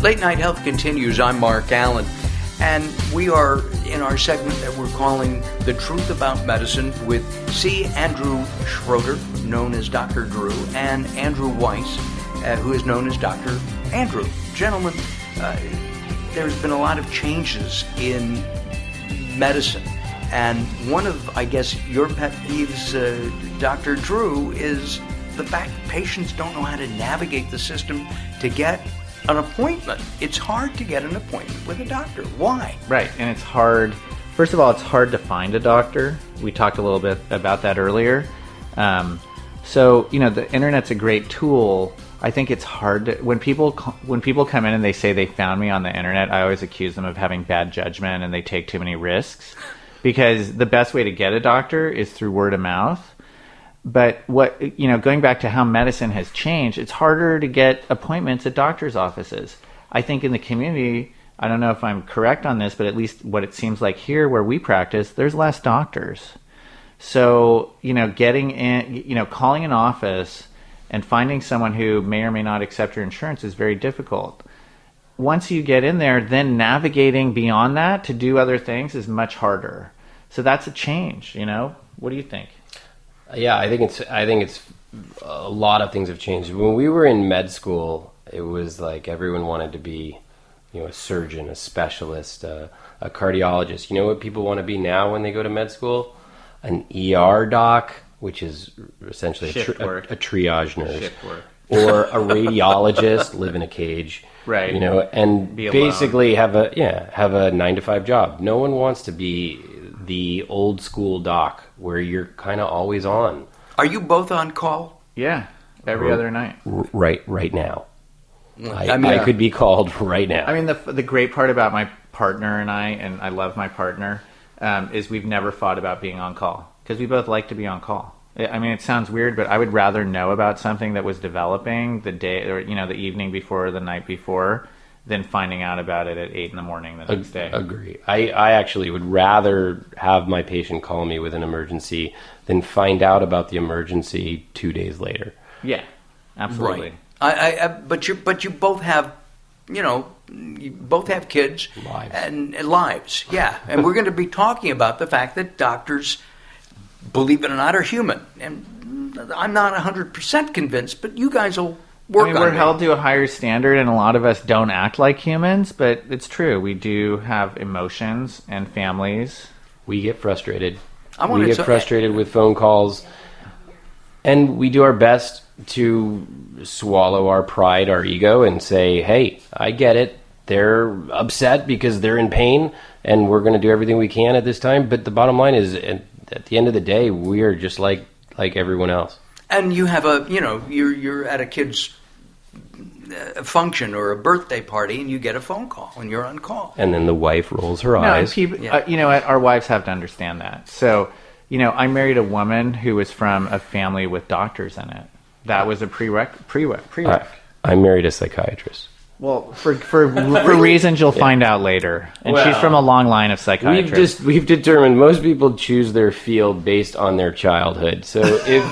Late Night Health continues. I'm Mark Alyn, and we are in our segment that we're calling The Truth About Medicine with C. Andrew Schroeder, known as Dr. Drew, and Andrew Weiss, who is known as Dr. Andrew. Gentlemen, there's been a lot of changes in medicine, and one of, I guess, your pet peeves, Dr. Drew, is the fact that patients don't know how to navigate the system to get an appointment. It's hard to get an appointment with a doctor. Why? Right, and it's hard. First of all, it's hard to find a doctor. We talked a little bit about that earlier. So, the internet's a great tool. I think it's hard to, when people come in and they say they found me on the internet, I always accuse them of having bad judgment and they take too many risks, because the best way to get a doctor is through word of mouth. But going back to how medicine has changed, it's harder to get appointments at doctor's offices. I think in the community, I don't know if I'm correct on this, but at least what it seems like here where we practice, there's less doctors. So, getting in, calling an office and finding someone who may or may not accept your insurance is very difficult. Once you get in there, then navigating beyond that to do other things is much harder. So that's a change, What do you think? Yeah, I think it's a lot of things have changed. When we were in med school, it was like everyone wanted to be, a surgeon, a specialist, a cardiologist. You know what people want to be now when they go to med school? An ER doc, which is essentially a triage nurse, or a radiologist, live in a cage, right? And basically have a 9-to-5 job. No one wants to be the old school doc where you're kind of always on. Are you both on call? Yeah, every other night. Right now. I could be called right now. I mean, the great part about my partner and I love my partner, is we've never fought about being on call, because we both like to be on call. I mean, it sounds weird, but I would rather know about something that was developing the day or the evening before or the night before than finding out about it at 8 a.m. the next day. Agree. I actually would rather have my patient call me with an emergency than find out about the emergency 2 days later. Yeah, absolutely. Right. But you both have, you both have kids. Lives. And lives, yeah. And we're going to be talking about the fact that doctors, believe it or not, are human. And I'm not 100% convinced, but you guys will we're held to a higher standard, and a lot of us don't act like humans, but it's true. We do have emotions and families. We get frustrated. We get frustrated with phone calls, and we do our best to swallow our pride, our ego, and say, hey, I get it. They're upset because they're in pain, and we're going to do everything we can at this time. But the bottom line is, at the end of the day, we are just like everyone else. And you have you're at a kid's function or a birthday party, and you get a phone call, and you're on call. And then the wife rolls her eyes. Our wives have to understand that. So, I married a woman who was from a family with doctors in it. That was a prereq. I married a psychiatrist. Well, for reasons you'll find out later. And she's from a long line of psychiatrists. We've determined most people choose their field based on their childhood. So if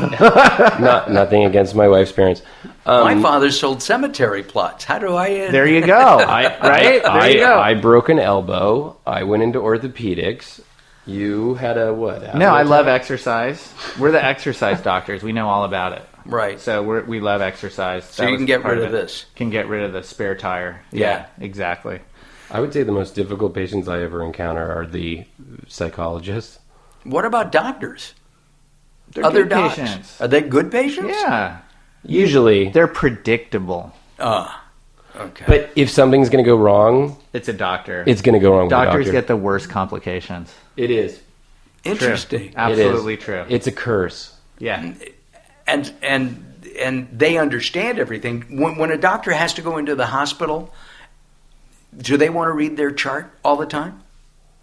nothing against my wife's parents. My father sold cemetery plots. How do I... There you go. There you go. I broke an elbow. I went into orthopedics. You had a what? No, I love exercise. We're the exercise doctors. We know all about it. Right. So we love exercise. So you can get rid of this. Can get rid of the spare tire. Yeah, exactly. I would say the most difficult patients I ever encounter are the psychologists. What about doctors? They're other good docs? Patients. Are they good patients? Yeah. Usually. They're predictable. Okay. But if something's going to go wrong... It's a doctor. It's going to go wrong with the doctor. Doctors get the worst complications. It is. Interesting. True. Absolutely true. It's a curse. Yeah. And they understand everything. When a doctor has to go into the hospital, do they want to read their chart all the time?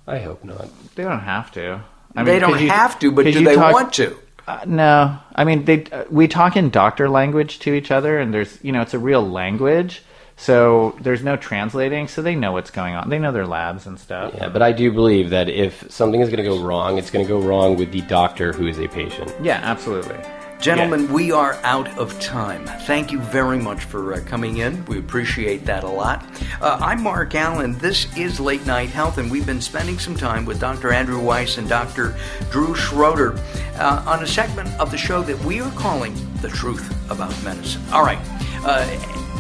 I hope not. They don't have to. They don't have to, but do they want to? No. I mean, we talk in doctor language to each other, and there's, it's a real language. So there's no translating, so they know what's going on. They know their labs and stuff. Yeah, but I do believe that if something is going to go wrong, it's going to go wrong with the doctor who is a patient. Yeah, absolutely. Gentlemen, we are out of time. Thank you very much for coming in. We appreciate that a lot. I'm Mark Alyn. This is Late Night Health, and we've been spending some time with Dr. Andrew Weiss and Dr. Drew Schroeder on a segment of the show that we are calling The Truth About Medicine. All right.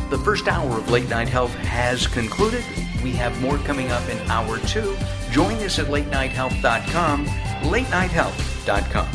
The first hour of Late Night Health has concluded. We have more coming up in hour 2. Join us at latenighthealth.com, latenighthealth.com.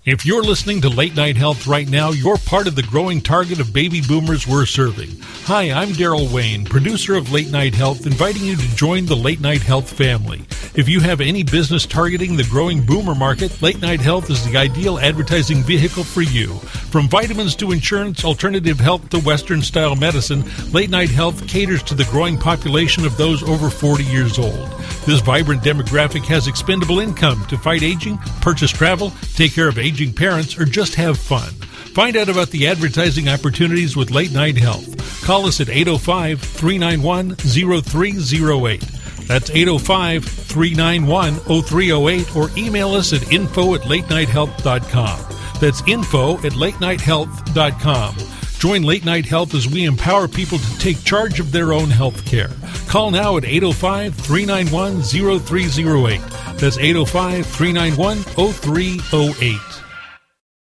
If you're listening to Late Night Health right now, you're part of the growing target of baby boomers we're serving. Hi, I'm Daryl Wayne, producer of Late Night Health, inviting you to join the Late Night Health family. If you have any business targeting the growing boomer market, Late Night Health is the ideal advertising vehicle for you. From vitamins to insurance, alternative health to Western-style medicine, Late Night Health caters to the growing population of those over 40 years old. This vibrant demographic has expendable income to fight aging, purchase travel, take care of aging parents, or just have fun. Find out about the advertising opportunities with Late Night Health. Call us at 805-391-0308. That's 805-391-0308, or email us at info@latenighthealth.com. That's info@latenighthealth.com. Join Late Night Health as we empower people to take charge of their own health care. Call now at 805-391-0308. That's 805-391-0308.